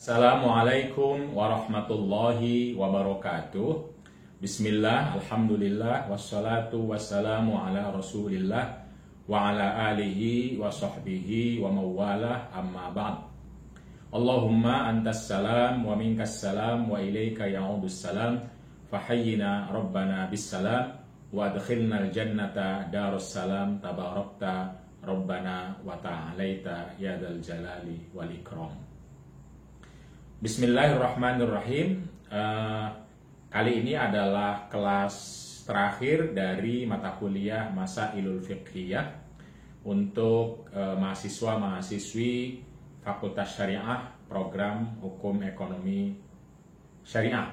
Assalamualaikum warahmatullahi wabarakatuh. Bismillah, alhamdulillah, wassalatu wassalamu ala rasulillah wa ala alihi wa sahbihi wa mawalah, amma ba'd. Allahumma antas salam wa minkas salam wa ilaika ya'udus salam, fahayyina rabbana bis salam wa adkhilnal jannata darus salam, tabarakta rabbana wa ta'alaita ya dzal jalali wal ikram. Bismillahirrahmanirrahim. Kali ini adalah kelas terakhir dari mata kuliah Masailul Fiqhiyah untuk mahasiswa-mahasiswi Fakultas Syariah Program Hukum Ekonomi Syariah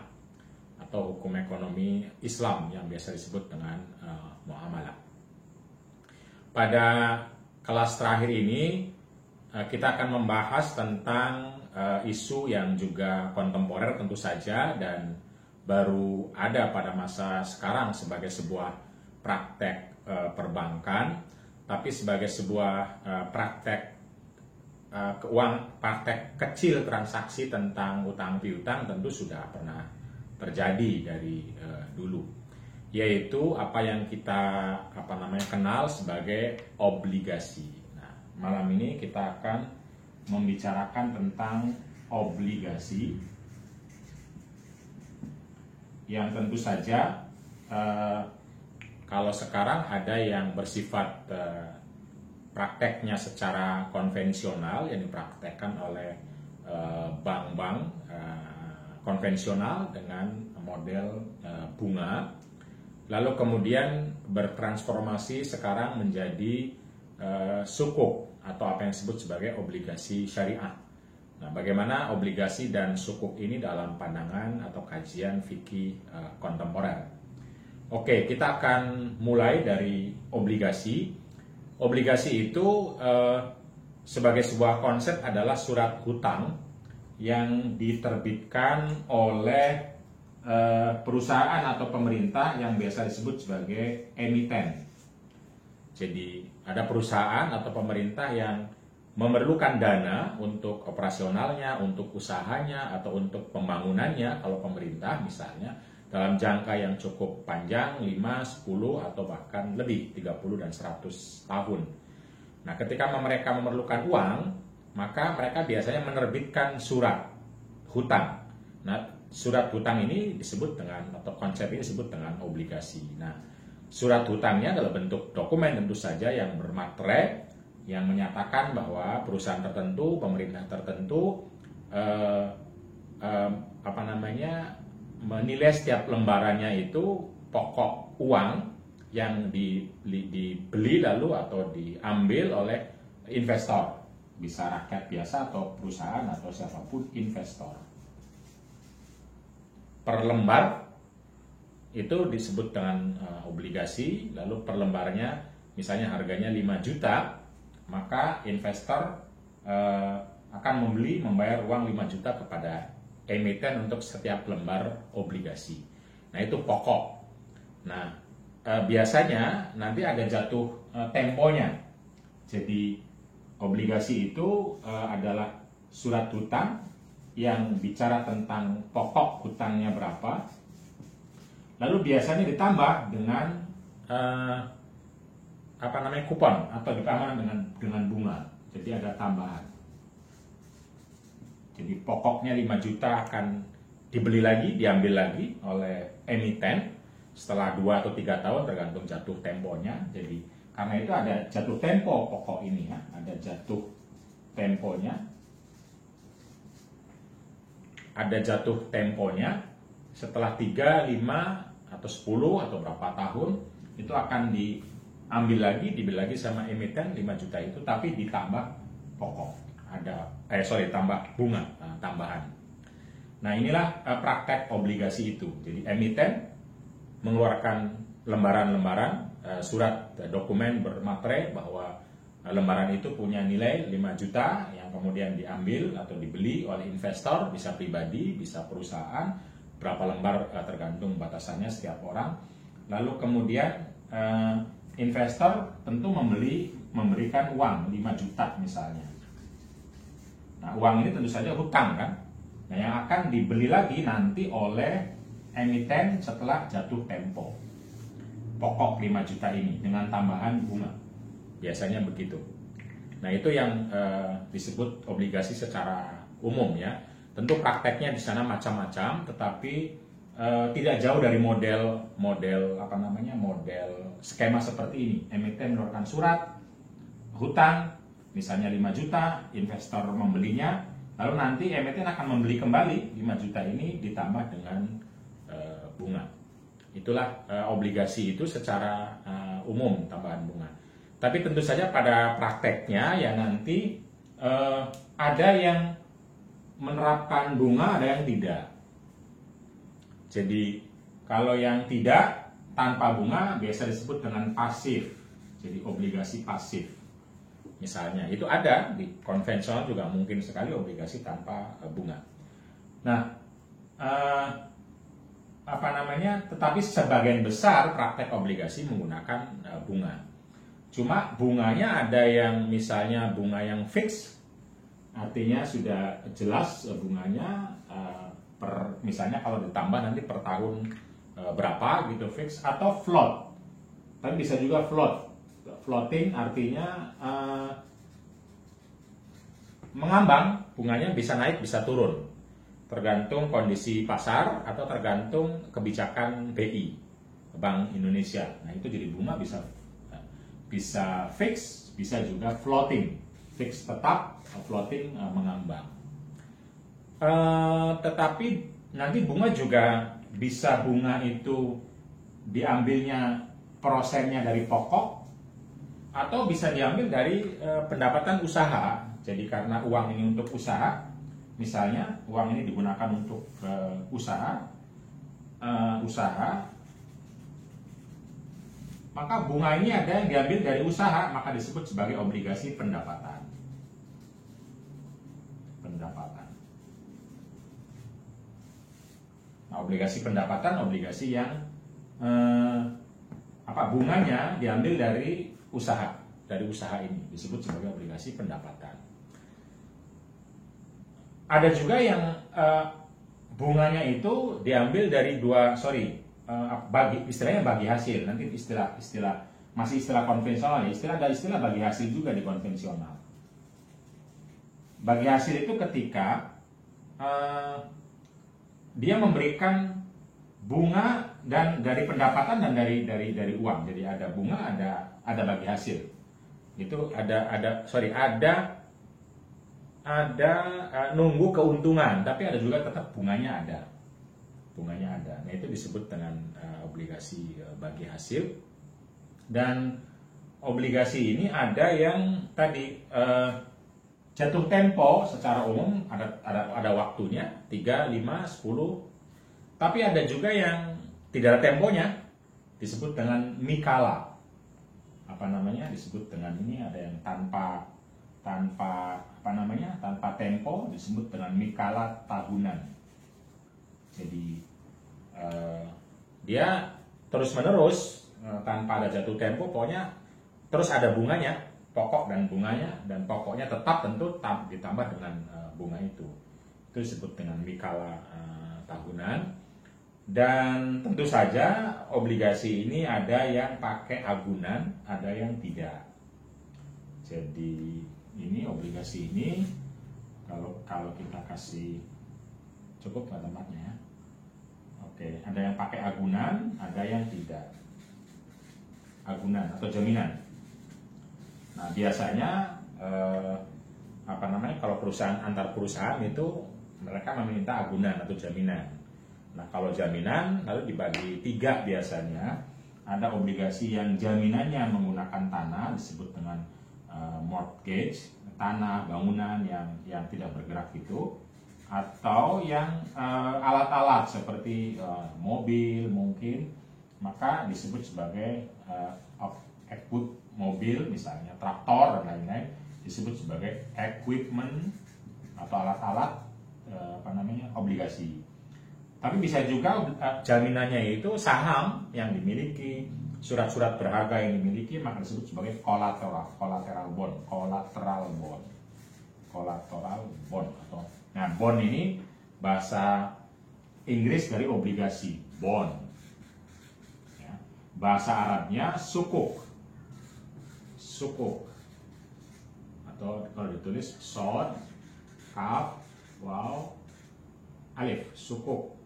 atau Hukum Ekonomi Islam yang biasa disebut dengan Muamalah. Pada kelas terakhir ini kita akan membahas tentang isu yang juga kontemporer tentu saja dan baru ada pada masa sekarang sebagai sebuah praktek perbankan, tapi sebagai sebuah praktek praktek kecil transaksi tentang utang piutang tentu sudah pernah terjadi dari dulu, yaitu apa yang kita kenal sebagai obligasi. Nah, malam ini kita akan membicarakan tentang obligasi yang tentu saja kalau sekarang ada yang bersifat prakteknya secara konvensional yang dipraktekkan oleh bank-bank konvensional dengan model bunga, lalu kemudian bertransformasi sekarang menjadi sukuk atau apa yang disebut sebagai obligasi syariah. Nah, bagaimana obligasi dan sukuk ini dalam pandangan atau kajian fikih kontemporer? Oke, kita akan mulai dari obligasi. Obligasi itu sebagai sebuah konsep adalah surat hutang yang diterbitkan oleh perusahaan atau pemerintah yang biasa disebut sebagai emiten. Jadi ada perusahaan atau pemerintah yang memerlukan dana untuk operasionalnya, untuk usahanya, atau untuk pembangunannya. Kalau pemerintah misalnya dalam jangka yang cukup panjang, 5, 10, atau bahkan lebih, 30 dan 100 tahun. Nah, ketika mereka memerlukan uang, maka mereka biasanya menerbitkan surat hutang. Nah, surat hutang ini disebut dengan, atau konsep ini disebut dengan obligasi. Nah, surat hutangnya adalah bentuk dokumen tentu saja yang bermaterai, yang menyatakan bahwa perusahaan tertentu, pemerintah tertentu menilai setiap lembarannya itu pokok uang yang dibeli lalu atau diambil oleh investor, bisa rakyat biasa atau perusahaan atau siapapun investor. Per lembar itu disebut dengan obligasi, lalu per lembarnya misalnya harganya 5 juta, maka investor akan membayar uang 5 juta kepada emiten untuk setiap lembar obligasi. Nah, itu pokok. Nah, biasanya nanti ada jatuh temponya. Jadi obligasi itu adalah surat hutang yang bicara tentang pokok hutangnya berapa, lalu biasanya ditambah dengan kupon atau ditambah dengan bunga. Jadi ada tambahan. Jadi pokoknya 5 juta akan dibeli lagi, diambil lagi oleh emiten setelah 2 atau 3 tahun tergantung jatuh temponya. Jadi karena itu ada jatuh tempo pokok ini ya, ada jatuh temponya. Ada jatuh temponya setelah 3, 5 atau 10 atau berapa tahun itu akan diambil lagi, dibeli lagi sama emiten 5 juta itu, tapi ditambah pokok. Tambah bunga tambahan. Nah, inilah praktek obligasi itu. Jadi emiten mengeluarkan lembaran-lembaran surat dokumen bermaterai bahwa lembaran itu punya nilai 5 juta yang kemudian diambil atau dibeli oleh investor, bisa pribadi, bisa perusahaan, berapa lembar tergantung batasannya setiap orang. Lalu kemudian investor tentu memberikan uang 5 juta misalnya. Nah, uang ini tentu saja hutang kan. Nah, yang akan dibeli lagi nanti oleh emiten setelah jatuh tempo. Pokok 5 juta ini dengan tambahan bunga. Biasanya begitu. Nah, itu yang disebut obligasi secara umum ya. Tentu prakteknya di sana macam-macam, tetapi tidak jauh dari model skema seperti ini. Emiten mengeluarkan surat hutang misalnya 5 juta, investor membelinya, lalu nanti emiten akan membeli kembali 5 juta ini ditambah dengan bunga. Itulah obligasi itu secara umum, tambahan bunga. Tapi tentu saja pada prakteknya ya nanti ada yang menerapkan bunga, ada yang tidak. Jadi kalau yang tidak tanpa bunga biasa disebut dengan pasif. Jadi obligasi pasif. Misalnya itu ada di konvensional juga mungkin sekali obligasi tanpa bunga. Nah, tetapi sebagian besar praktek obligasi menggunakan bunga. Cuma bunganya ada yang misalnya bunga yang fix, artinya sudah jelas bunganya misalnya kalau ditambah nanti per tahun berapa gitu fix, atau float. Tapi bisa juga float. Floating artinya mengambang, bunganya bisa naik bisa turun, tergantung kondisi pasar atau tergantung kebijakan BI, Bank Indonesia. Nah itu jadi bunga bisa fix, bisa juga floating, fix tetap, floating mengambang. Tetapi nanti bunga juga bisa bunga itu diambilnya persennya dari pokok atau bisa diambil dari pendapatan usaha. Jadi karena uang ini untuk usaha, misalnya uang ini digunakan untuk usaha, maka bunga ini ada yang diambil dari usaha, maka disebut sebagai obligasi pendapatan. Nah, obligasi pendapatan, obligasi yang bunganya diambil dari usaha ini disebut sebagai obligasi pendapatan. Ada juga yang bunganya itu diambil dari istilahnya bagi hasil. Nanti masih istilah konvensional ya, ada istilah bagi hasil juga di konvensional. Bagi hasil itu ketika dia memberikan bunga dan dari pendapatan dan dari uang. Jadi ada bunga, ada bagi hasil. Itu ada nunggu keuntungan, tapi ada juga tetap bunganya ada. Nah, itu disebut dengan obligasi bagi hasil. Dan obligasi ini ada yang tadi jatuh tempo secara umum ada waktunya 3, 5, 10. Tapi ada juga yang tidak ada temponya, disebut dengan mikala. Disebut dengan ini ada yang tanpa tempo, disebut dengan mikala tahunan. Jadi dia terus menerus tanpa ada jatuh tempo, pokoknya terus ada bunganya, pokok dan bunganya, dan pokoknya tetap tentu ditambah dengan bunga itu. Itu disebut dengan mikala tahunan. Dan tentu saja obligasi ini ada yang pakai agunan, ada yang tidak. Jadi ini obligasi ini kalau kita kasih cukup nggak tempatnya? Oke, ada yang pakai agunan, ada yang tidak. Agunan atau jaminan. Nah biasanya kalau perusahaan antar perusahaan itu mereka meminta agunan atau jaminan. Nah kalau jaminan lalu dibagi 3 biasanya. Ada obligasi yang jaminannya menggunakan tanah, disebut dengan mortgage, tanah, bangunan yang tidak bergerak itu, atau yang alat-alat seperti mobil mungkin, maka disebut sebagai mobil, misalnya traktor dan lain-lain, disebut sebagai equipment atau alat-alat obligasi. Tapi bisa juga jaminannya itu saham yang dimiliki, surat-surat berharga yang dimiliki, maka disebut sebagai collateral bond. Nah, bond ini Bahasa Inggris dari obligasi, bond. Ya. Bahasa Arabnya sukuk, sukuk. Atau kalau ditulis sod, kaf, waw, alif, sukuk.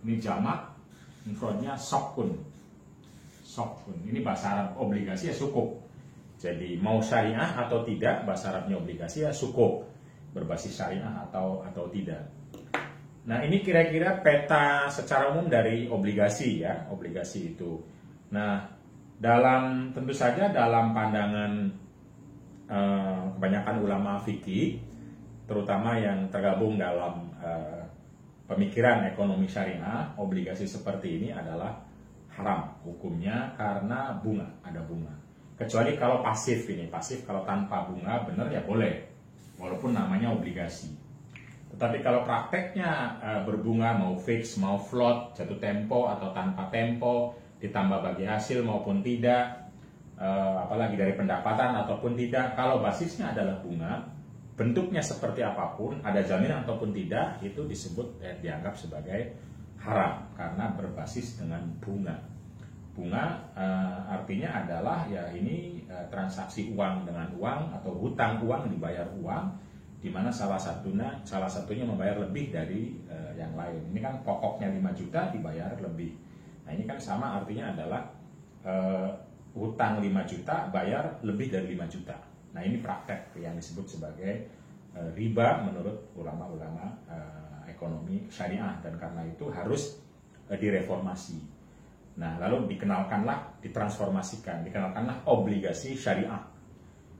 Ini jamak, mufradnya sokun, sokun. Ini bahasa Arab obligasi ya sukuk. Jadi mau syariah atau tidak, bahasa Arabnya obligasi ya sukuk, berbasis syariah atau tidak. Nah, ini kira-kira peta secara umum dari obligasi ya, obligasi itu. Nah, tentu saja dalam pandangan kebanyakan ulama fikih, terutama yang tergabung dalam pemikiran ekonomi syariah, obligasi seperti ini adalah haram hukumnya karena bunga, ada bunga. Kecuali kalau pasif ini, pasif kalau tanpa bunga benar ya boleh, walaupun namanya obligasi. Tetapi kalau prakteknya berbunga, mau fix, mau float, jatuh tempo atau tanpa tempo, ditambah bagi hasil maupun tidak, apalagi dari pendapatan ataupun tidak, kalau basisnya adalah bunga, bentuknya seperti apapun, ada jaminan ataupun tidak, itu disebut dianggap sebagai haram karena berbasis dengan bunga. Bunga artinya adalah ya ini transaksi uang dengan uang atau hutang uang dibayar uang, di mana salah satunya membayar lebih dari yang lain. Ini kan pokoknya 5 juta dibayar lebih. Nah, ini kan sama artinya adalah hutang 5 juta bayar lebih dari 5 juta. Nah, ini praktek yang disebut sebagai riba menurut ulama-ulama ekonomi syariah, dan karena itu harus direformasi. Nah, lalu dikenalkanlah obligasi syariah.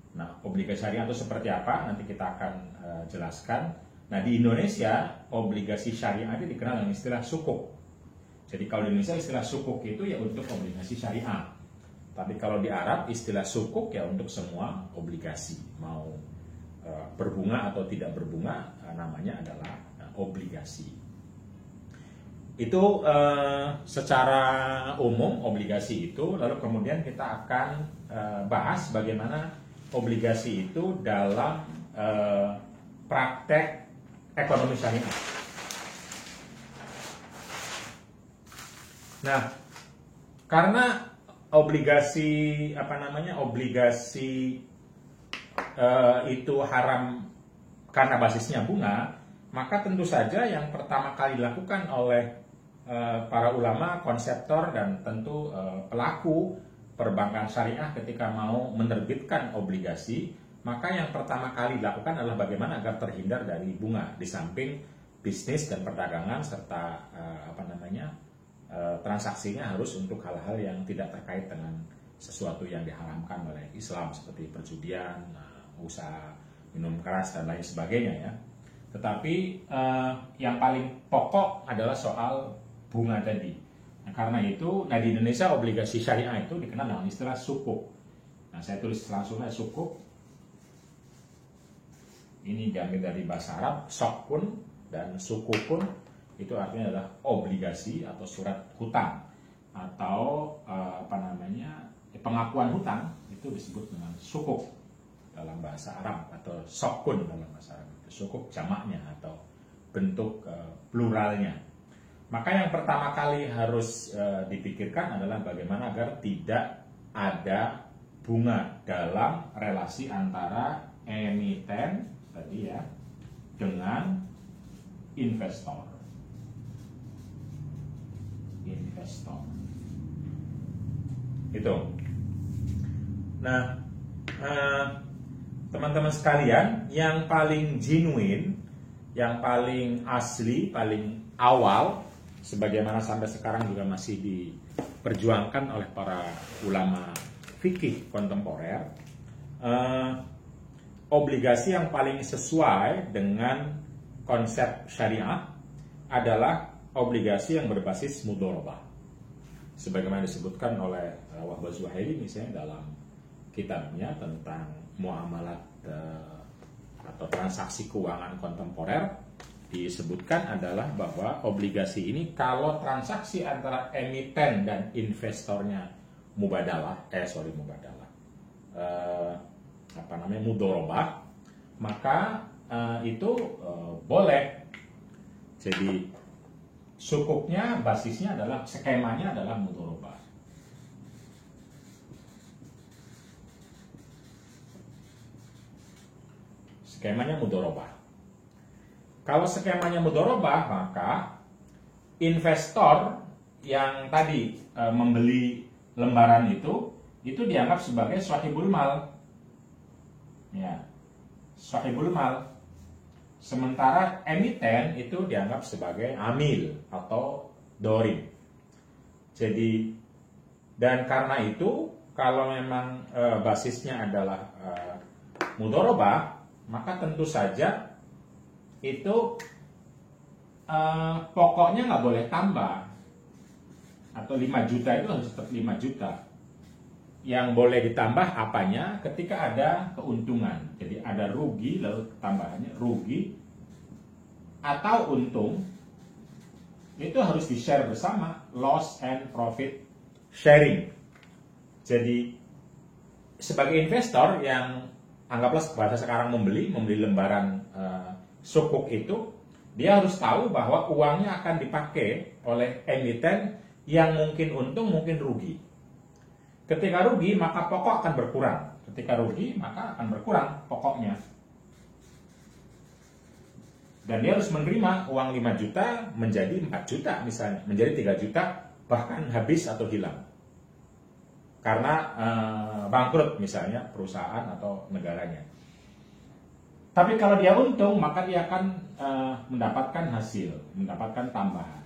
Nah, obligasi syariah itu seperti apa? Nanti kita akan jelaskan. Nah, di Indonesia obligasi syariah itu dikenal dengan istilah sukuk. Jadi kalau di Indonesia istilah sukuk itu ya untuk obligasi syariah. Tapi kalau di Arab istilah sukuk ya untuk semua obligasi, mau berbunga atau tidak berbunga, namanya adalah obligasi. Itu secara umum obligasi itu. Lalu kemudian kita akan bahas bagaimana obligasi itu dalam praktek ekonomi syariah. Nah, karena obligasi itu haram karena basisnya bunga, maka tentu saja yang pertama kali dilakukan oleh para ulama, konseptor, dan tentu pelaku perbankan syariah ketika mau menerbitkan obligasi, maka yang pertama kali dilakukan adalah bagaimana agar terhindar dari bunga, di samping bisnis dan perdagangan serta transaksinya harus untuk hal-hal yang tidak terkait dengan sesuatu yang diharamkan oleh Islam seperti perjudian, usaha minum keras dan lain sebagainya ya. Tetapi yang paling pokok adalah soal bunga tadi. Nah, karena itu, di Indonesia obligasi syariah itu dikenal dengan istilah sukuk. Nah, saya tulis langsung aja sukuk. Ini diambil dari bahasa Arab, sokun dan sukukun, itu artinya adalah obligasi atau surat hutang atau pengakuan hutang, itu disebut dengan sukuk dalam bahasa Arab, atau sokun dalam bahasa Arab. Sukuk jamaknya atau bentuk pluralnya. Maka yang pertama kali harus dipikirkan adalah bagaimana agar tidak ada bunga dalam relasi antara emiten tadi ya dengan investor. Itu. Nah, teman-teman sekalian, yang paling genuine, yang paling asli, paling awal, sebagaimana sampai sekarang juga masih diperjuangkan oleh para ulama fikih kontemporer, obligasi yang paling sesuai dengan konsep syariah adalah obligasi yang berbasis mudharabah. Sebagaimana disebutkan oleh Wahbah Zuhaili misalnya dalam kitabnya tentang muamalat atau transaksi keuangan kontemporer, disebutkan adalah bahwa obligasi ini kalau transaksi antara emiten dan investornya mudharabah, maka itu boleh Jadi sukuknya, basisnya adalah, skemanya adalah mudharabah. Skemanya mudharabah. Kalau skemanya mudharabah, maka investor yang tadi membeli lembaran itu dianggap sebagai sahibul mal. Ya, sahibul mal. Sementara emiten itu dianggap sebagai amil atau dorin. Jadi, dan karena itu kalau memang basisnya adalah mudharabah, maka tentu saja itu pokoknya nggak boleh tambah, atau 5 juta itu harus tetap 5 juta. Yang boleh ditambah apanya ketika ada keuntungan. Jadi ada rugi, lalu tambahannya rugi atau untung, itu harus di-share bersama, loss and profit sharing. Jadi sebagai investor yang anggaplah bahasa sekarang membeli lembaran sukuk itu, dia harus tahu bahwa uangnya akan dipakai oleh emiten yang mungkin untung, mungkin rugi. Ketika rugi, maka pokok akan berkurang. Ketika rugi, maka akan berkurang pokoknya. Dan dia harus menerima uang 5 juta menjadi 4 juta misalnya, menjadi 3 juta, bahkan habis atau hilang. Karena bangkrut misalnya perusahaan atau negaranya. Tapi kalau dia untung, maka dia akan mendapatkan hasil, mendapatkan tambahan.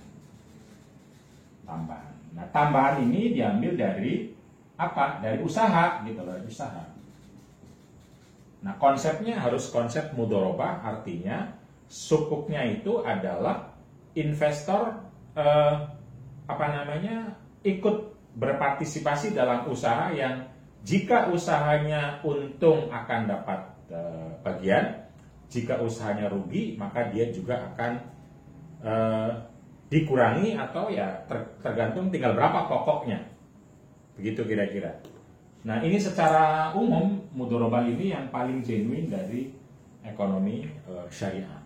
Nah, tambahan ini diambil dari apa? Dari usaha, gitu loh, dari usaha. Nah, konsepnya harus konsep mudharabah, artinya sukuknya itu adalah investor ikut berpartisipasi dalam usaha yang jika usahanya untung akan dapat bagian, jika usahanya rugi maka dia juga akan dikurangi atau ya tergantung tinggal berapa pokoknya. Begitu kira-kira. Nah, ini secara umum mudharabah ini yang paling genuine dari ekonomi syariah.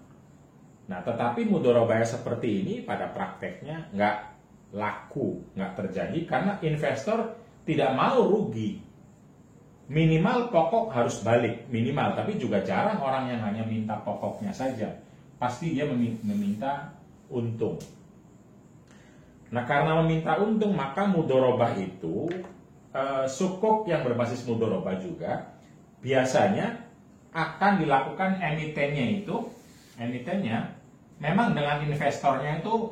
Nah, tetapi mudharabah seperti ini pada prakteknya nggak laku, nggak terjadi karena investor tidak mau rugi. Minimal pokok harus balik, minimal. Tapi juga jarang orang yang hanya minta pokoknya saja. Pasti dia meminta untung. Nah, karena meminta untung, maka mudharabah itu sukuk yang berbasis mudharabah juga biasanya akan dilakukan emitennya memang dengan investornya itu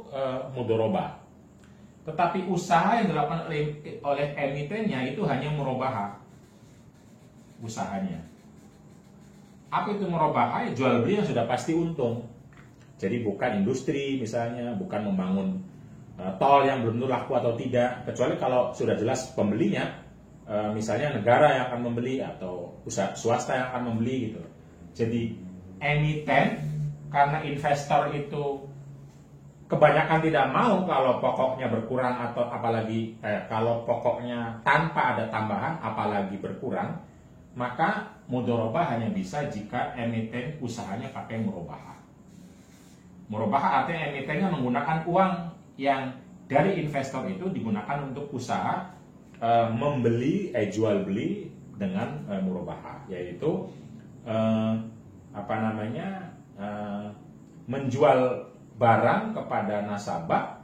mudharabah. Tetapi usaha yang dilakukan oleh emitennya itu hanya murabahah usahanya. Apa itu murabahah? Jual beli yang sudah pasti untung. Jadi bukan industri misalnya, bukan membangun tol yang belum tentu laku atau tidak, kecuali kalau sudah jelas pembelinya, misalnya negara yang akan membeli atau swasta yang akan membeli gitu. Jadi emiten, karena investor itu kebanyakan tidak mau kalau pokoknya berkurang atau apalagi kalau pokoknya tanpa ada tambahan apalagi berkurang, maka mudharabah hanya bisa jika emiten usahanya pakai murabahah. Murabahah artinya emitennya menggunakan uang yang dari investor itu digunakan untuk usaha jual beli dengan murabahah, yaitu menjual barang kepada nasabah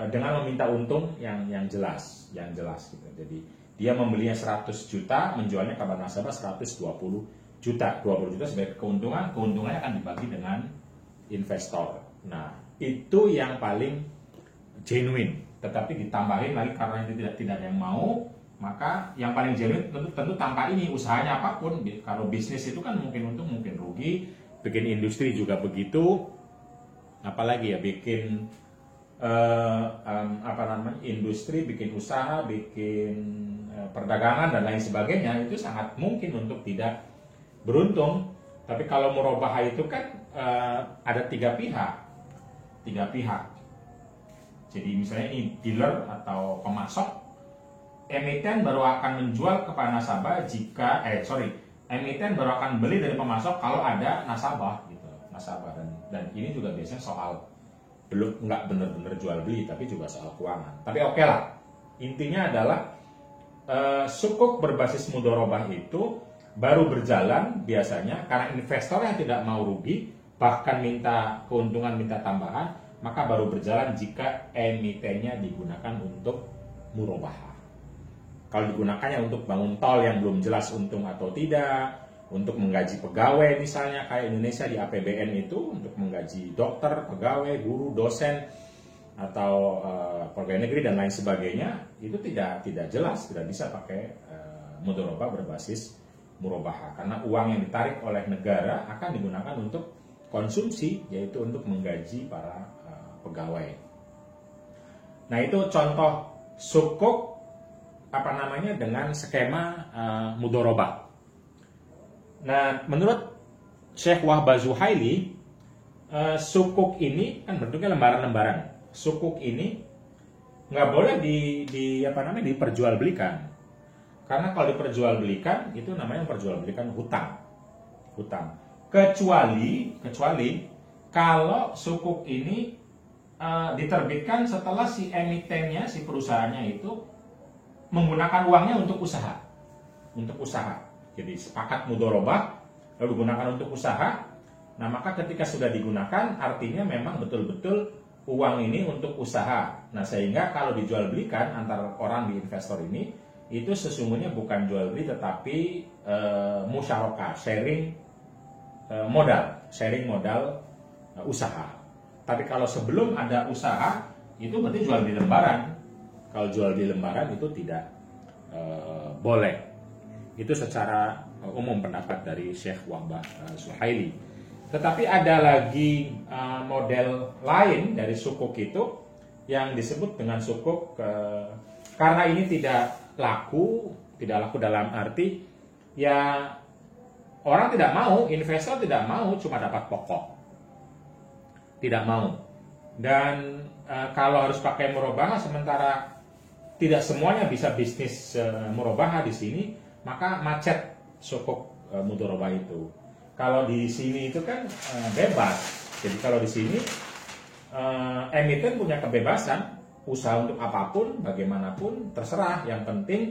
dengan meminta untung yang jelas gitu. Jadi dia membelinya 100 juta, menjualnya kepada nasabah 120 juta. 20 juta sebagai keuntungannya akan dibagi dengan investor. Nah, itu yang paling genuine. Tetapi ditambahin lagi karena itu tidak ada yang mau, maka yang paling genuine tentu tanpa ini usahanya apapun. Kalau bisnis itu kan mungkin untung mungkin rugi, bikin industri juga begitu, apalagi ya bikin industri, bikin usaha, bikin perdagangan dan lain sebagainya, itu sangat mungkin untuk tidak beruntung. Tapi kalau murabahah itu kan ada tiga pihak. Jadi misalnya ini dealer atau pemasok, emiten baru akan menjual kepada nasabah emiten baru akan beli dari pemasok kalau ada nasabah gitu. nasabah, dan ini juga biasanya soal belum nggak benar-benar jual beli, tapi juga soal keuangan. Tapi oke lah, intinya adalah sukuk berbasis mudharabah itu baru berjalan biasanya karena investor yang tidak mau rugi, bahkan minta keuntungan, minta tambahan, maka baru berjalan jika emitennya digunakan untuk murabahah. Kalau digunakannya untuk bangun tol yang belum jelas untung atau tidak, untuk menggaji pegawai misalnya kayak Indonesia di APBN itu, untuk menggaji dokter, pegawai, guru, dosen, atau pegawai negeri dan lain sebagainya, itu tidak jelas, tidak bisa pakai mudharabah berbasis murabahah, karena uang yang ditarik oleh negara akan digunakan untuk konsumsi, yaitu untuk menggaji para pegawai. Nah, itu contoh sukuk dengan skema mudharabah. Nah, menurut Syekh Wahbah Zuhaili, sukuk ini kan bentuknya lembaran-lembaran. Sukuk ini nggak boleh diperjualbelikan, karena kalau diperjualbelikan itu namanya memperjualbelikan hutang. Kecuali kalau sukuk ini diterbitkan setelah si emitennya, si perusahaannya itu menggunakan uangnya untuk usaha. Jadi sepakat mudharabah lalu digunakan untuk usaha. Nah, maka ketika sudah digunakan artinya memang betul-betul uang ini untuk usaha. Nah, sehingga kalau dijual belikan antar orang di investor ini, itu sesungguhnya bukan jual beli tetapi musyarakah, sharing modal usaha. Tapi kalau sebelum ada usaha itu berarti jual beli lembaran. Kalau jual beli lembaran itu tidak boleh. Itu secara umum pendapat dari Syekh Wahbah Zuhaili. Tetapi ada lagi model lain dari sukuk itu yang disebut dengan sukuk karena ini tidak laku dalam arti ya orang tidak mau, investor tidak mau cuma dapat pokok, tidak mau. Dan kalau harus pakai murabahah, sementara tidak semuanya bisa bisnis murabahah di sini, maka macet sukuk mudharabah itu. Kalau di sini itu kan bebas. Jadi kalau di sini emiten punya kebebasan usaha untuk apapun, bagaimanapun, terserah. Yang penting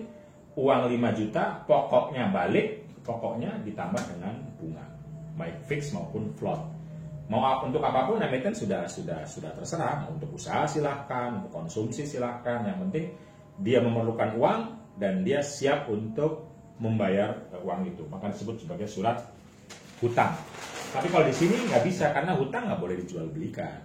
uang 5 juta pokoknya balik, pokoknya ditambah dengan bunga, baik fix maupun float. Mau untuk apapun emiten sudah terserah. Mau untuk usaha silahkan, untuk konsumsi silahkan. Yang penting dia memerlukan uang dan dia siap untuk membayar uang itu, maka disebut sebagai surat hutang. Tapi kalau di sini nggak bisa, karena hutang nggak boleh dijual belikan.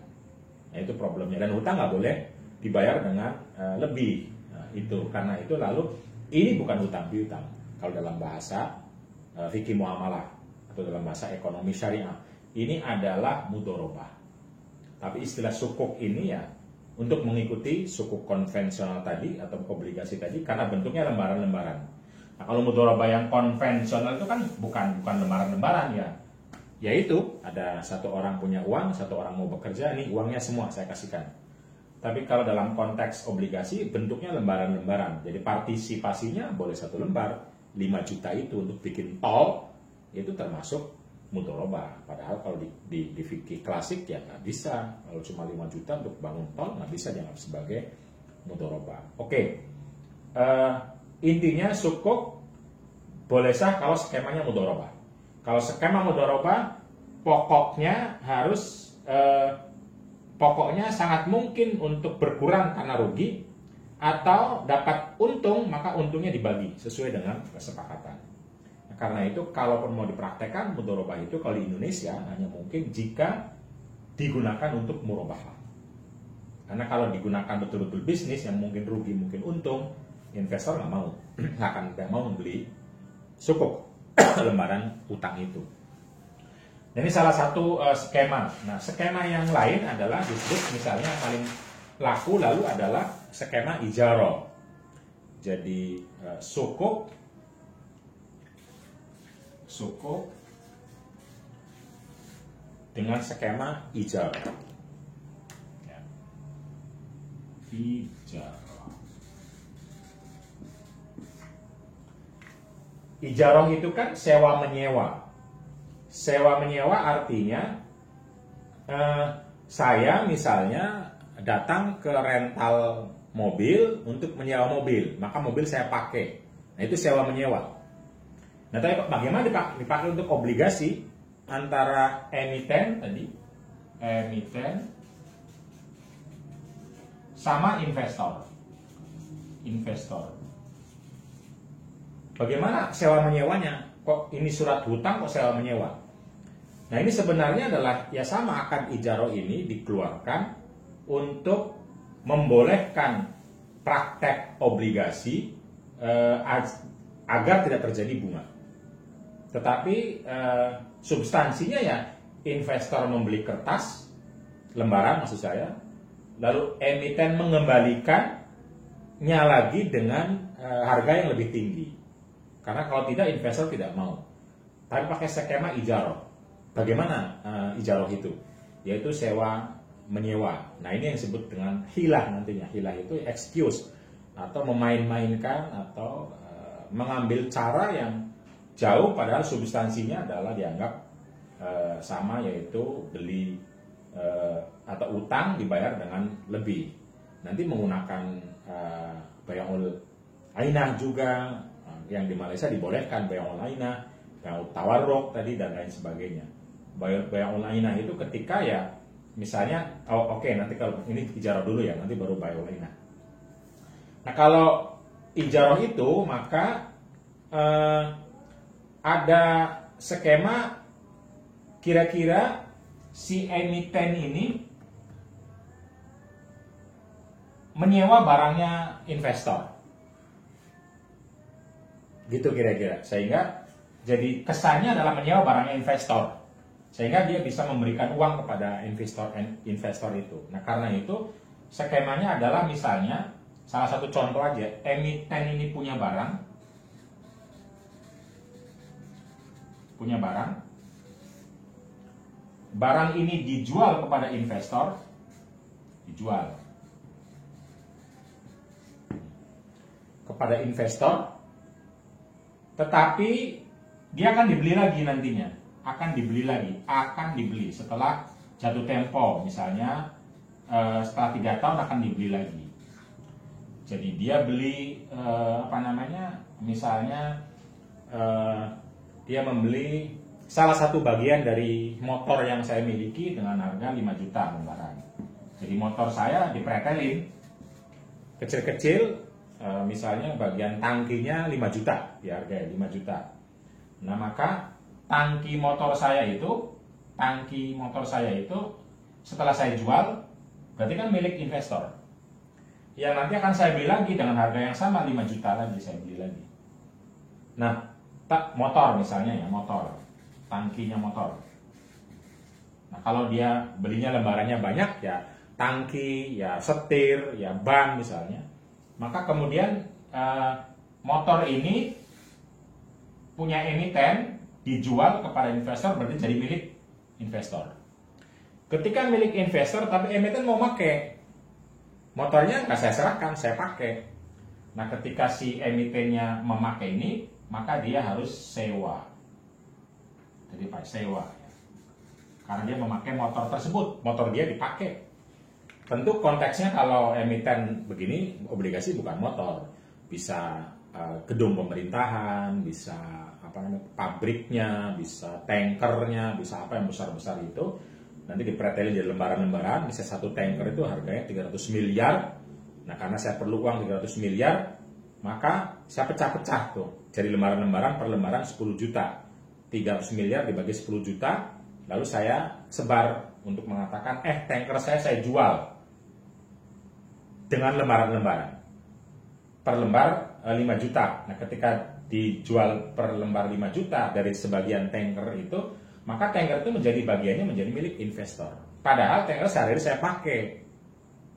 Nah, itu problemnya. Dan hutang nggak boleh dibayar dengan lebih. Nah, itu karena itu lalu ini bukan hutang piutang. Kalau dalam bahasa fikih muamalah atau dalam bahasa ekonomi syariah, ini adalah mudharabah. Tapi istilah sukuk ini ya untuk mengikuti sukuk konvensional tadi atau obligasi tadi, karena bentuknya lembaran-lembaran. Nah, kalau mudharabah yang konvensional itu kan bukan lembaran-lembaran ya. Yaitu ada satu orang punya uang, satu orang mau bekerja, nih uangnya semua saya kasihkan. Tapi kalau dalam konteks obligasi bentuknya lembaran-lembaran. Jadi partisipasinya boleh 1 lembar, 5 juta itu untuk bikin tol, itu termasuk mudharabah. Padahal kalau di fikih klasik ya nggak bisa. Kalau cuma 5 juta untuk bangun tol nggak bisa dianggap sebagai mudharabah. Oke. Intinya sukuk boleh sah kalau skemanya mudharabah. Kalau skema mudharabah pokoknya harus pokoknya sangat mungkin untuk berkurang karena rugi, atau dapat untung maka untungnya dibagi sesuai dengan kesepakatan. Nah, karena itu kalaupun mau dipraktekkan mudharabah itu kalau di Indonesia hanya mungkin jika digunakan untuk murabahah. Karena kalau digunakan betul-betul bisnis yang mungkin rugi mungkin untung, investor nggak mau membeli sukuk lembaran utang itu. Ini salah satu skema. Nah, skema yang lain adalah disebut misalnya yang paling laku lalu adalah skema ijarah. Jadi sukuk dengan skema ijarah. Ya. Ijarah. Ijarah itu kan sewa menyewa. Sewa menyewa artinya Saya misalnya datang ke rental mobil untuk menyewa mobil, maka mobil saya pakai. Nah, itu sewa menyewa. Nah, tapi bagaimana dipakai untuk obligasi antara emiten tadi, emiten sama investor. Bagaimana sewa menyewanya? Kok ini surat hutang kok sewa menyewa? Nah, ini sebenarnya adalah ya sama, akad ijaroh ini dikeluarkan untuk membolehkan praktek obligasi agar tidak terjadi bunga. Tetapi substansinya ya investor membeli kertas, lembaran maksud saya, lalu emiten mengembalikannya lagi dengan harga yang lebih tinggi. Karena kalau tidak, investor tidak mau. Tapi pakai skema ijaroh. Bagaimana ijaroh itu? Yaitu sewa menyewa. Nah, ini yang disebut dengan hilah nantinya. Hilah itu excuse atau memain-mainkan atau mengambil cara yang jauh padahal substansinya adalah dianggap sama, yaitu beli atau utang dibayar dengan lebih. Nanti menggunakan bay'ul ainah juga, yang di Malaysia dibolehkan bay'ul ainah, bay'ul tawarruk tadi dan lain sebagainya. Bay'ul ainah itu ketika ya misalnya nanti kalau ini ijarah dulu ya, nanti baru bay'ul ainah. Nah, kalau ijarah itu maka ada skema kira-kira si emiten ini menyewa barangnya investor. Gitu kira-kira. Sehingga jadi kesannya adalah menyewa barangnya investor. Sehingga dia bisa memberikan uang kepada investor itu. Nah, karena itu skemanya adalah misalnya salah satu contoh aja, emiten ini punya barang. Barang ini dijual kepada investor, tetapi dia akan dibeli lagi nantinya, akan dibeli setelah jatuh tempo, misalnya setelah 3 tahun akan dibeli lagi. Jadi dia beli misalnya dia membeli salah satu bagian dari motor yang saya miliki dengan harga 5 juta lembaran. Jadi motor saya dipretelin kecil-kecil, misalnya bagian tangkinya 5 juta, dihargai 5 juta. Nah, maka tangki motor saya itu setelah saya jual berarti kan milik investor. Yang nanti akan saya beli lagi dengan harga yang sama, 5 juta lagi saya beli lagi. Nah, motor misalnya ya, tangkinya motor. Nah, kalau dia belinya lembarannya banyak ya, tangki, ya setir, ya ban misalnya, maka kemudian motor ini punya emiten dijual kepada investor, berarti jadi milik investor. Ketika milik investor tapi emiten mau pakai motornya, nggak saya serahkan, saya pakai. Nah, ketika si emitennya memakai ini, maka dia harus sewa. Jadi Pak sewa ya. Karena dia memakai motor tersebut, motor dia dipakai. Tentu konteksnya kalau emiten begini, obligasi bukan motor, bisa gedung pemerintahan, bisa pabriknya, bisa tankernya, bisa apa yang besar-besar itu. Nanti dipretelin jadi lembaran-lembaran, bisa satu tanker itu harganya 300 miliar. Nah, karena saya perlu uang 300 miliar, maka saya pecah-pecah tuh. Jadi lembaran-lembaran per lembaran 10 juta. 300 miliar dibagi 10 juta, lalu saya sebar untuk mengatakan, tanker saya jual dengan lembaran-lembaran. Per lembar 5 juta. Nah, ketika dijual per lembar 5 juta dari sebagian tanker itu, maka tanker itu menjadi bagiannya menjadi milik investor. Padahal tanker sehari-hari saya pakai.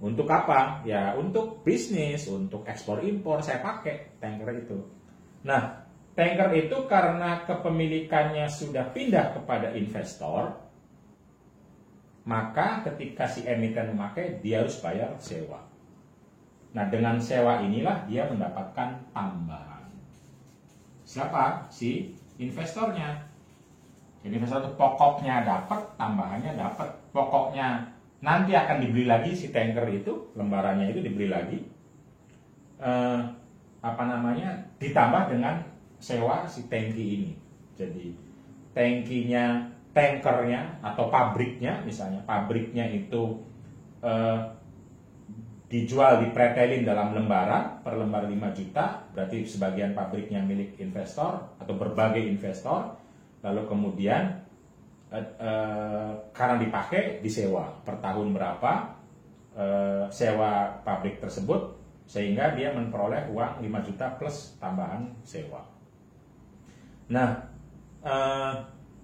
Untuk apa? Ya untuk bisnis, untuk ekspor impor saya pakai tanker itu. Nah, tanker itu karena kepemilikannya sudah pindah kepada investor, maka ketika si emiten memakai, dia harus bayar sewa. Nah, dengan sewa inilah dia mendapatkan tambahan. Siapa? Si investornya. Jadi investor itu pokoknya dapat, tambahannya dapat. Pokoknya nanti akan dibeli lagi si tanker itu, lembarannya itu dibeli lagi. Ditambah dengan sewa si tangki ini. Jadi tankernya atau pabriknya, misalnya pabriknya itu dijual, dipretelin dalam lembaran, per lembar 5 juta, berarti sebagian pabriknya milik investor atau berbagai investor. Lalu kemudian karena dipakai, disewa per tahun berapa sewa pabrik tersebut, sehingga dia memperoleh uang 5 juta plus tambahan sewa. Nah,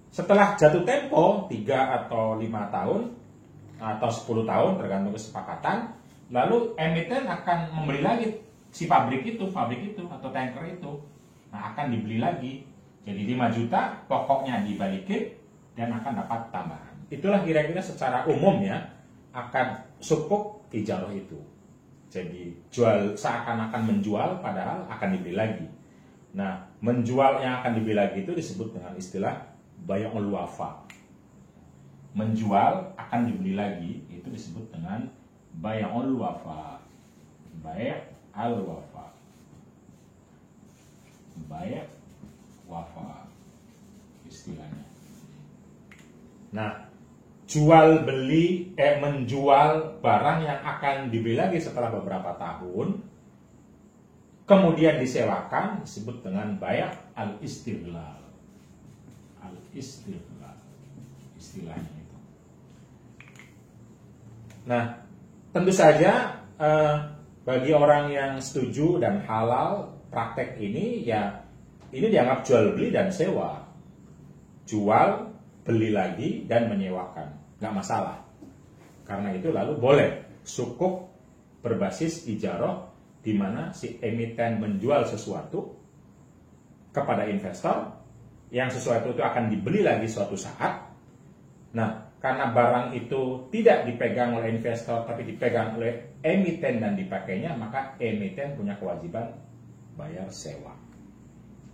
setelah jatuh tempo 3 atau 5 tahun atau 10 tahun tergantung kesepakatan, lalu emiten akan membeli lagi si pabrik itu atau tanker itu. Nah, akan dibeli lagi. Jadi 5 juta pokoknya dibalikin dan akan dapat tambahan. Itulah kira-kira secara umum ya akan sukuk ijarah itu. Jadi seakan-akan menjual padahal akan dibeli lagi. Nah, menjual yang akan dibeli lagi itu disebut dengan istilah bay'ul wafa. Menjual akan dibeli lagi itu disebut dengan bay'ul wafa. Bay'ul wafa. Wafa istilahnya. Nah, menjual barang yang akan dibeli lagi setelah beberapa tahun, kemudian disewakan, disebut dengan bay' al-istighlal. Al-istighlal istilahnya itu. Nah, tentu saja bagi orang yang setuju dan halal praktek ini, ya ini dianggap jual beli dan sewa. Jual, beli lagi, dan menyewakan. Nggak masalah. Karena itu lalu boleh sukuk berbasis ijarah, di mana si emiten menjual sesuatu kepada investor, yang sesuatu itu akan dibeli lagi suatu saat. Nah, karena barang itu tidak dipegang oleh investor, tapi dipegang oleh emiten dan dipakainya, maka emiten punya kewajiban bayar sewa.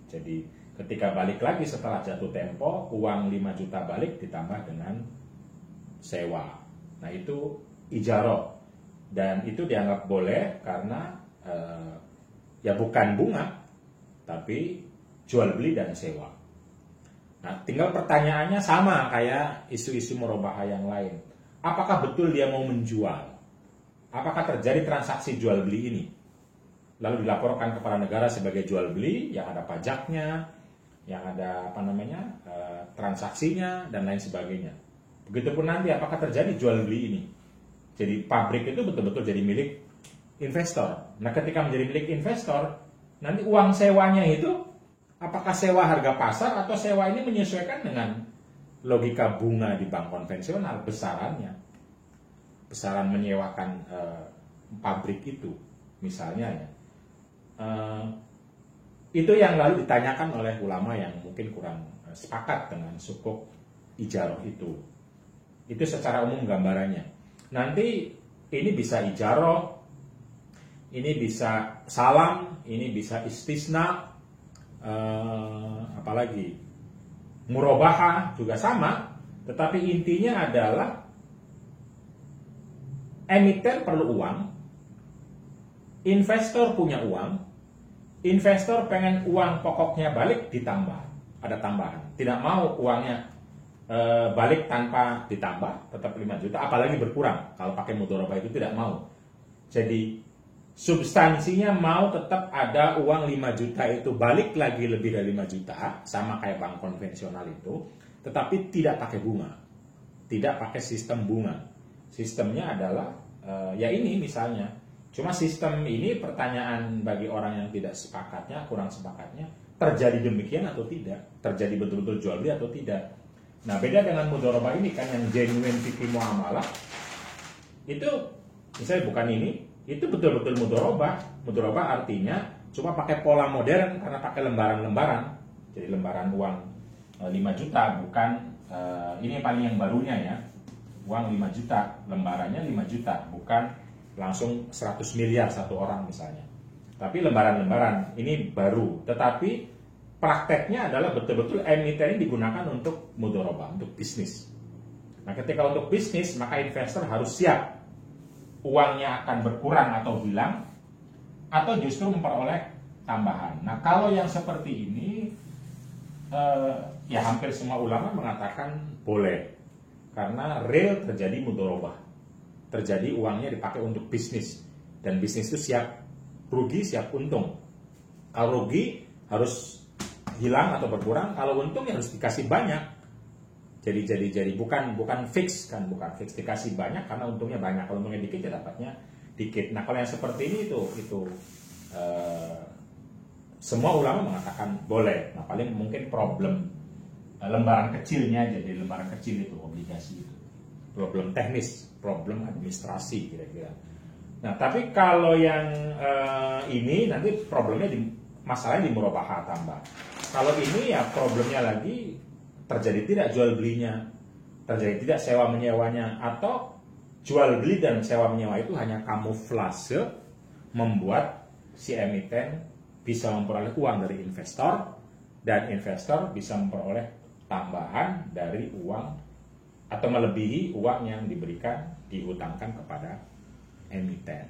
Jadi ketika balik lagi setelah jatuh tempo, uang 5 juta balik ditambah dengan sewa. Nah, itu ijarah. Dan itu dianggap boleh karena ya bukan bunga, tapi jual beli dan sewa. Nah, tinggal pertanyaannya sama kayak isu-isu murabahah yang lain. Apakah betul dia mau menjual? Apakah terjadi transaksi jual beli ini? Lalu dilaporkan kepada negara sebagai jual beli, yang ada pajaknya, yang ada transaksinya dan lain sebagainya. Begitupun nanti apakah terjadi jual beli ini. Jadi pabrik itu betul-betul jadi milik investor. Nah, ketika menjadi milik investor, nanti uang sewanya itu apakah sewa harga pasar atau sewa ini menyesuaikan dengan logika bunga di bank konvensional, besarannya. Besaran menyewakan pabrik itu misalnya ya. Itu yang lalu ditanyakan oleh ulama yang mungkin kurang sepakat dengan sukuk ijarah itu. Itu secara umum gambarannya. Nanti ini bisa ijarah, ini bisa salam, ini bisa istisna, apalagi murabahah juga sama. Tetapi intinya adalah emiten perlu uang, investor punya uang. Investor pengen uang pokoknya balik, ditambah, ada tambahan. Tidak mau uangnya balik tanpa ditambah, tetap 5 juta, apalagi berkurang. Kalau pakai mudharabah itu tidak mau. Jadi substansinya mau tetap ada uang 5 juta itu balik lagi lebih dari 5 juta, sama kayak bank konvensional itu, tetapi tidak pakai bunga, tidak pakai sistem bunga. Sistemnya adalah ya ini misalnya. Cuma sistem ini pertanyaan bagi orang yang tidak sepakatnya, kurang sepakatnya, terjadi demikian atau tidak? Terjadi betul-betul jual beli atau tidak? Nah, beda dengan mudharabah ini kan yang genuine fikih muamalah. Itu misalnya bukan ini, itu betul-betul mudharabah. Mudharabah artinya cuma pakai pola modern karena pakai lembaran-lembaran. Jadi lembaran uang 5 juta, bukan ini paling yang barunya ya. Uang 5 juta, lembarannya 5 juta, bukan langsung 100 miliar satu orang misalnya. Tapi lembaran-lembaran ini baru, tetapi prakteknya adalah betul-betul emiten ini digunakan untuk mudharabah, untuk bisnis. Nah, ketika untuk bisnis, maka investor harus siap uangnya akan berkurang atau hilang, atau justru memperoleh tambahan. Nah, kalau yang seperti ini, ya hampir semua ulama mengatakan boleh, karena real terjadi mudharabah, terjadi uangnya dipakai untuk bisnis, dan bisnis itu siap rugi, siap untung. Kalau rugi harus hilang atau berkurang, kalau untung ya harus dikasih banyak. Jadi bukan fix kan, bukan fix, dikasih banyak karena untungnya banyak. Kalau untungnya dikit ya dapatnya dikit. Nah, kalau yang seperti ini itu semua ulama mengatakan boleh. Nah, paling mungkin problem lembaran kecilnya, jadi lembaran kecil itu obligasi itu problem teknis, problem administrasi kira-kira. Nah, tapi kalau yang ini nanti problemnya masalahnya di murabahah tambah. Kalau ini ya problemnya lagi terjadi tidak jual belinya, terjadi tidak sewa menyewanya, atau jual beli dan sewa menyewa itu hanya kamuflase membuat si emiten bisa memperoleh uang dari investor, dan investor bisa memperoleh tambahan dari uang atau melebihi uang yang diberikan, dihutangkan kepada emiten.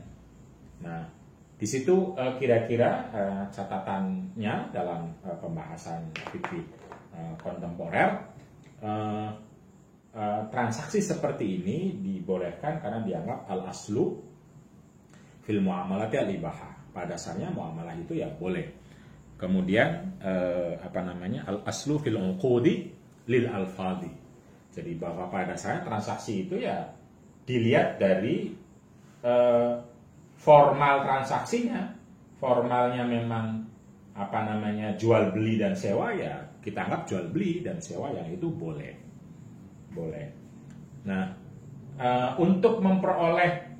Nah, di situ kira-kira catatannya dalam pembahasan fikih kontemporer, transaksi seperti ini dibolehkan karena dianggap al-aslu fil muamalati al-ibahah. Pada dasarnya muamalah itu ya boleh. Kemudian al-aslu fil uqudi lil alfadhi. Jadi bahwa pada dasarnya transaksi itu ya dilihat dari formal transaksinya. Formalnya memang jual beli dan sewa, ya kita anggap jual beli dan sewa yang itu boleh. Nah, untuk memperoleh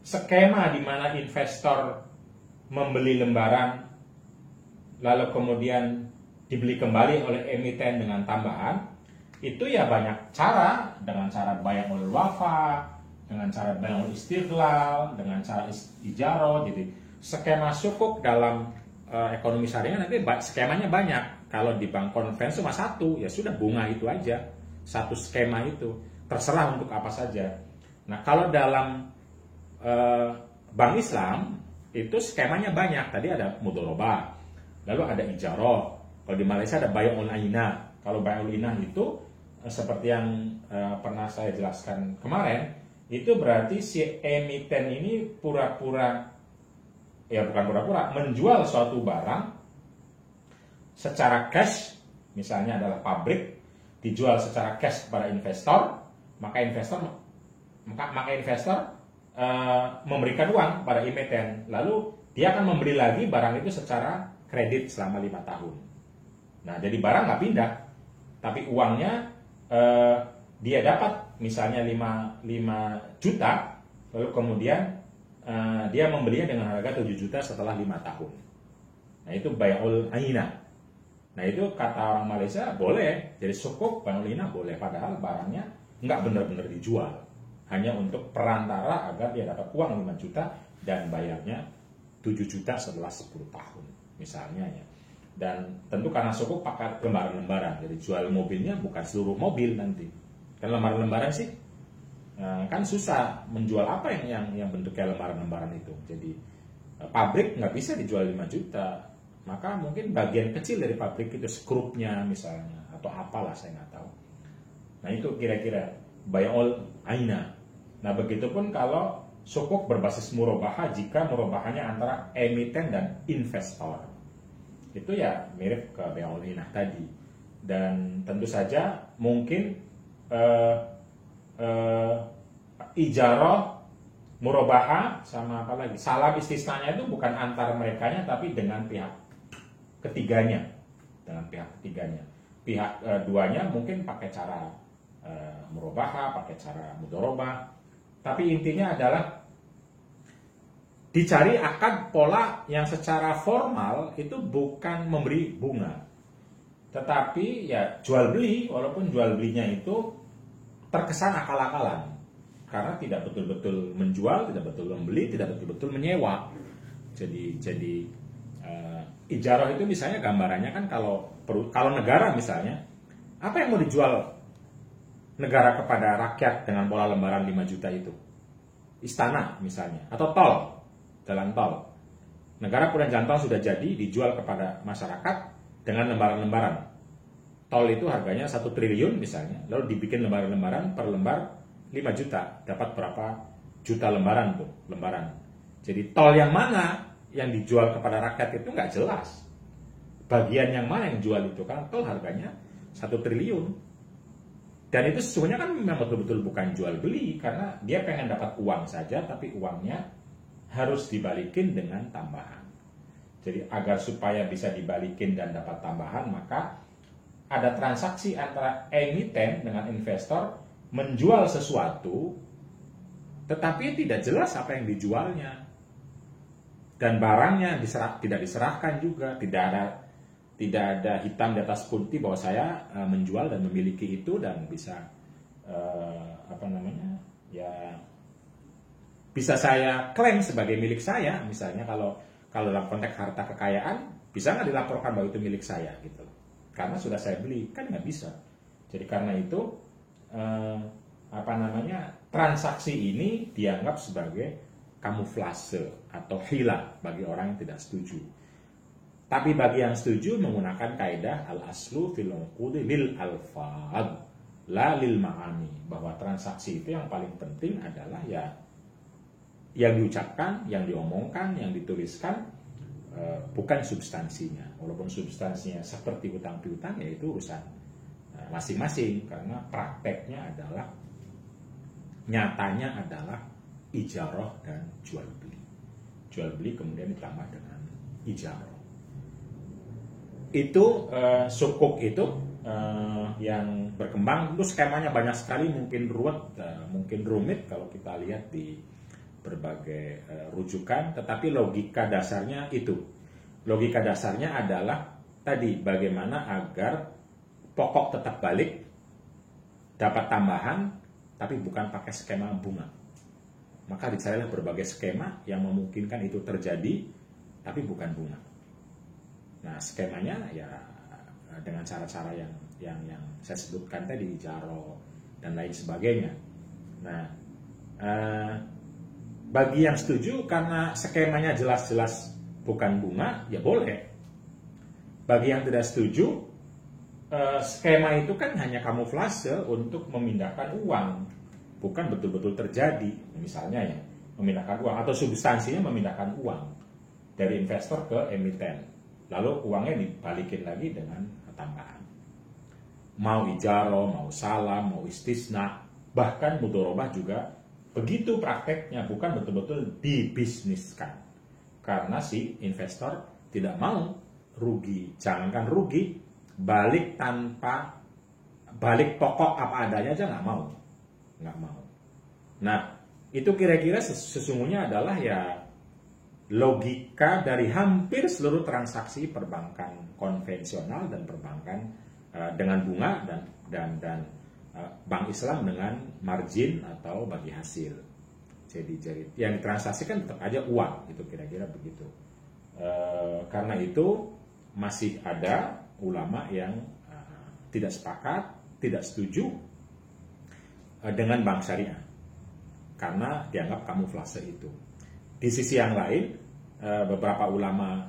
skema di mana investor membeli lembaran lalu kemudian dibeli kembali oleh emiten dengan tambahan, itu ya banyak cara, dengan cara bay'ul wafa, dengan cara bay'ul istiqlal, dengan cara ijarah. Jadi skema sukuk dalam ekonomi syariah nanti skemanya banyak. Kalau di bank konvensi cuma satu, ya sudah bunga itu aja, satu skema itu, terserah untuk apa saja. Nah, kalau dalam bank Islam itu skemanya banyak. Tadi ada mudharabah, lalu ada ijarah. Kalau di Malaysia ada bay'ul ainah. Kalau bay'ul ainah itu seperti yang pernah saya jelaskan kemarin, itu berarti si emiten ini pura-pura, ya bukan pura-pura, menjual suatu barang secara cash, misalnya adalah pabrik, dijual secara cash kepada investor, maka investor memberikan uang pada emiten, lalu dia akan membeli lagi barang itu secara kredit selama 5 tahun. Nah, jadi barang nggak pindah, tapi uangnya dia dapat misalnya 5 juta, lalu kemudian dia membelinya dengan harga 7 juta setelah 5 tahun. Nah, itu bay'ul ainah. Nah, itu kata orang Malaysia boleh, jadi sukuk bay'ul ainah boleh, padahal barangnya nggak benar-benar dijual, hanya untuk perantara agar dia dapat uang 5 juta dan bayarnya 7 juta setelah 10 tahun misalnya ya. Dan tentu karena sukuk pakai lembaran-lembaran, jadi jual mobilnya bukan seluruh mobil nanti. Kan lembaran-lembaran sih kan susah menjual apa yang bentuknya lembaran-lembaran itu. Jadi pabrik nggak bisa dijual 5 juta, maka mungkin bagian kecil dari pabrik itu, skrupnya misalnya, atau apalah saya nggak tahu. Nah, itu kira-kira bay'ul ainah. Nah, begitupun kalau sukuk berbasis murabahah, jika murabahahnya antara emiten dan investor, itu ya mirip ke bay'ul ainah tadi. Dan tentu saja mungkin ijarah, murabahah, sama apa lagi, salam istisnanya itu bukan antar merekanya tapi dengan pihak ketiganya, pihak duanya mungkin pakai cara murabahah, pakai cara mudharabah, tapi intinya adalah dicari akad pola yang secara formal itu bukan memberi bunga, tetapi ya jual beli, walaupun jual belinya itu terkesan akal-akalan karena tidak betul-betul menjual, tidak betul membeli, tidak betul-betul menyewa. Jadi Ijarah itu misalnya gambarannya kan kalau negara misalnya, apa yang mau dijual negara kepada rakyat dengan pola lembaran 5 juta itu? Istana misalnya, atau tol, jalan tol. Negara punya jalan tol sudah jadi, dijual kepada masyarakat dengan lembaran-lembaran. Tol itu harganya 1 triliun misalnya, lalu dibikin lembaran-lembaran, per lembar 5 juta, dapat berapa juta lembaran tuh, lembaran. Jadi tol yang mana yang dijual kepada rakyat itu nggak jelas. Bagian yang mana yang jual itu, kan tol harganya 1 triliun. Dan itu sesungguhnya kan memang betul-betul bukan jual beli, karena dia pengen dapat uang saja, tapi uangnya harus dibalikin dengan tambahan. Jadi agar supaya bisa dibalikin dan dapat tambahan, maka ada transaksi antara emiten dengan investor menjual sesuatu, tetapi tidak jelas apa yang dijualnya. Dan barangnya tidak diserahkan juga, tidak ada hitam di atas putih bahwa saya menjual dan memiliki itu dan bisa bisa saya klaim sebagai milik saya. Misalnya kalau dalam konteks harta kekayaan, bisa nggak dilaporkan bahwa itu milik saya gitu, karena sudah saya beli, kan nggak bisa. Jadi karena itu transaksi ini dianggap sebagai kamuflase atau hila bagi orang yang tidak setuju. Tapi bagi yang setuju menggunakan kaidah al-aslu fil uqudi lil alfad la lil ma'ani, bahwa transaksi itu yang paling penting adalah ya yang diucapkan, yang diomongkan, yang dituliskan, bukan substansinya. Walaupun substansinya seperti hutang piutang, yaitu urusan masing-masing, karena prakteknya adalah, nyatanya adalah ijarah dan jual beli. Jual beli kemudian ditambah dengan ijarah. Itu sukuk itu yang berkembang. Itu skemanya banyak sekali, mungkin mungkin rumit kalau kita lihat di berbagai rujukan, tetapi logika dasarnya itu. Logika dasarnya adalah tadi, bagaimana agar pokok tetap balik, dapat tambahan, tapi bukan pakai skema bunga. Maka dicarilah berbagai skema yang memungkinkan itu terjadi, tapi bukan bunga. Nah, skemanya ya dengan cara-cara yang saya sebutkan tadi, jaro dan lain sebagainya. Nah, bagi yang setuju karena skemanya jelas-jelas bukan bunga, ya boleh. Bagi yang tidak setuju, skema itu kan hanya kamuflase untuk memindahkan uang, bukan betul-betul terjadi. Misalnya ya, memindahkan uang, atau substansinya memindahkan uang dari investor ke emiten, lalu uangnya dibalikin lagi dengan tambahan. Mau ijaro, mau salam, mau istisna, bahkan mudorobah juga begitu prakteknya, bukan betul-betul dibisniskan. Karena si investor tidak mau rugi, jangankan rugi, balik pokok apa adanya aja nggak mau. Nah, itu kira-kira sesungguhnya adalah ya logika dari hampir seluruh transaksi perbankan konvensional dan perbankan dengan bunga dan bank Islam dengan margin atau bagi hasil. Jadi yang ditransaksikan tetap aja uang, itu kira-kira begitu. Karena itu masih ada ulama yang tidak sepakat, tidak setuju dengan bank syariah, karena dianggap kamuflase itu. Di sisi yang lain, beberapa ulama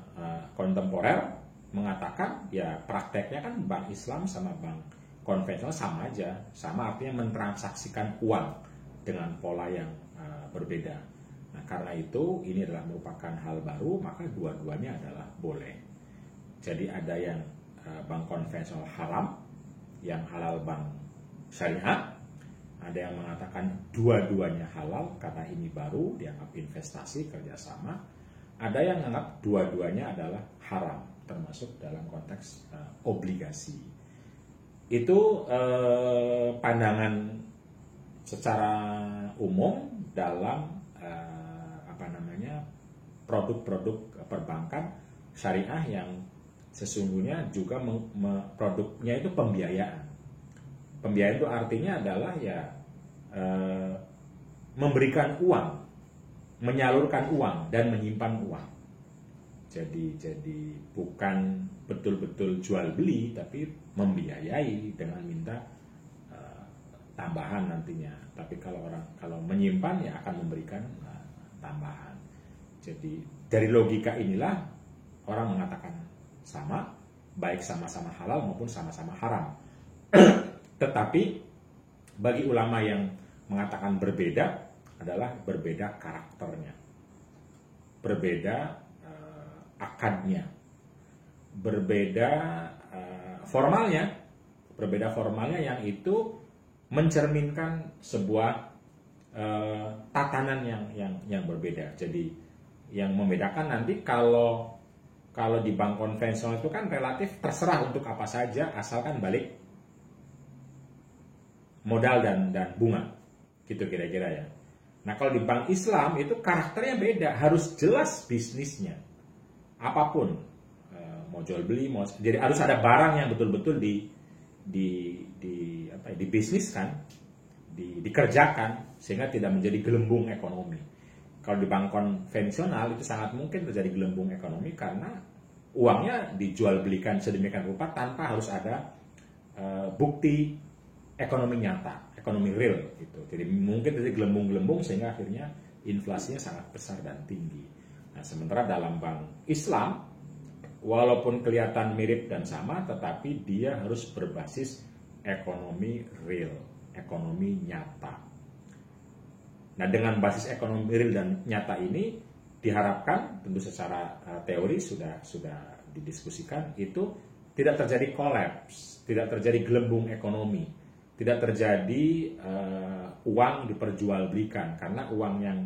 kontemporer mengatakan ya prakteknya kan bank Islam sama bank konvensional sama aja, sama artinya mentransaksikan uang dengan pola yang berbeda. Nah, karena itu ini adalah merupakan hal baru, maka dua-duanya adalah boleh. Jadi ada yang bank konvensional haram, yang halal bank syariah. Ada yang mengatakan dua-duanya halal karena ini baru, dianggap investasi, kerjasama. Ada yang menganggap dua-duanya adalah haram, termasuk dalam konteks obligasi. Itu pandangan secara umum dalam produk-produk perbankan syariah yang sesungguhnya juga produknya itu pembiayaan. Pembiayaan itu artinya adalah ya memberikan uang, menyalurkan uang dan menyimpan uang. Jadi bukan betul-betul jual beli, tapi membiayai dengan minta tambahan nantinya. Tapi kalau menyimpan ya akan memberikan tambahan. Jadi dari logika inilah orang mengatakan sama, baik sama-sama halal maupun sama-sama haram. Tetapi bagi ulama yang mengatakan berbeda adalah berbeda karakternya, berbeda akadnya, berbeda formalnya yang itu mencerminkan sebuah tatanan yang berbeda. Jadi yang membedakan nanti kalau di bank konvensional itu kan relatif terserah untuk apa saja asalkan balik modal dan bunga, gitu kira-kira ya. Nah kalau di bank Islam itu karakternya beda, harus jelas bisnisnya. Apapun mau jual beli, jadi harus ada barang yang betul-betul dibisniskan, dikerjakan sehingga tidak menjadi gelembung ekonomi. Kalau di bank konvensional itu sangat mungkin terjadi gelembung ekonomi karena uangnya dijual belikan sedemikian rupa tanpa harus ada bukti ekonomi nyata, ekonomi real gitu. Jadi mungkin terjadi gelembung-gelembung sehingga akhirnya inflasinya sangat besar dan tinggi. Nah, sementara dalam bank Islam, walaupun kelihatan mirip dan sama, tetapi dia harus berbasis ekonomi real, ekonomi nyata. Nah, dengan basis ekonomi real dan nyata ini, diharapkan, tentu secara teori sudah didiskusikan, itu tidak terjadi kolaps, tidak terjadi gelembung ekonomi, tidak terjadi uang diperjualbelikan, karena uang yang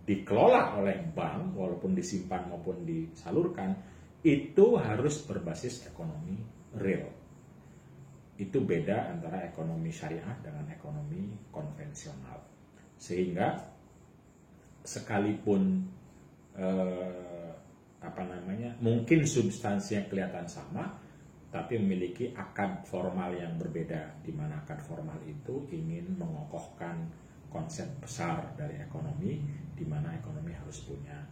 dikelola oleh bank, walaupun disimpan maupun disalurkan, itu harus berbasis ekonomi real. Itu beda antara ekonomi syariah dengan ekonomi konvensional. Sehingga sekalipun mungkin substansinya kelihatan sama, tapi memiliki akad formal yang berbeda, di mana akad formal itu ingin mengokohkan konsep besar dari ekonomi, di mana ekonomi harus punya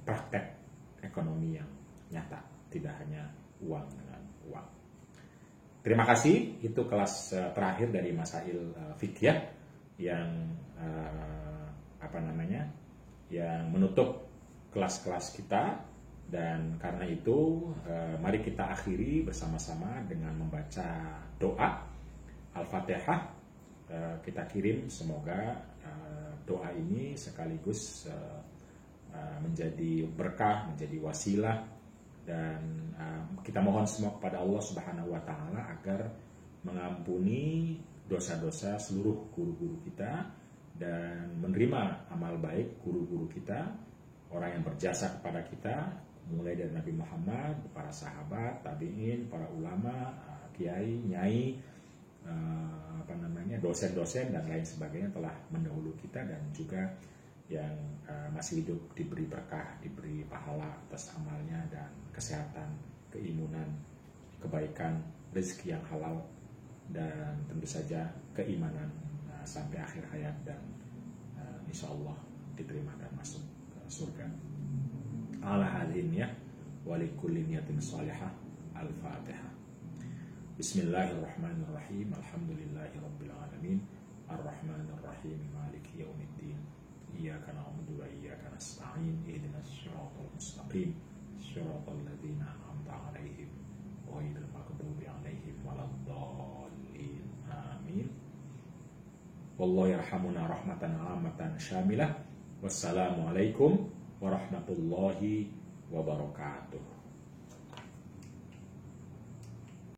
praktek ekonomi yang nyata, tidak hanya uang dengan uang. Terima kasih, itu kelas terakhir dari Masail Fiqhiyah yang yang menutup kelas-kelas kita. Dan karena itu mari kita akhiri bersama-sama dengan membaca doa Al-Fatihah. Kita kirim semoga doa ini sekaligus menjadi berkah, menjadi wasilah, dan kita mohon semua kepada Allah Subhanahu wa Ta'ala agar mengampuni dosa-dosa seluruh guru-guru kita dan menerima amal baik guru-guru kita, orang yang berjasa kepada kita, mulai dari Nabi Muhammad, para sahabat, tabi'in, para ulama, kiai, nyai, dosen-dosen dan lain sebagainya telah mendahulu kita, dan juga yang masih hidup diberi berkah, diberi pahala atas amalnya dan kesehatan, keimunan, kebaikan, rezeki yang halal, dan tentu saja keimanan sampai akhir hayat, dan insya Allah diterima dan masuk ke surga. Ala hadin ya walikulli niyatin salihah. Al-Fatihah. Bismillahirrahmanirrahim. Alhamdulillahirabbil alamin. Arrahmanirrahim. Maliki yaumiddin. Iyyaka na'budu wa iyyaka nasta'in. Ihdinas siratal mustaqim. Siratal ladzina an'amta 'alaihim ghairil maghdubi 'alaihim waladdallin. Amin. Wallahu yarhamuna rahmatan 'ammatan syamilah. Wassalamualaikum warahmatullahi wabarakatuh.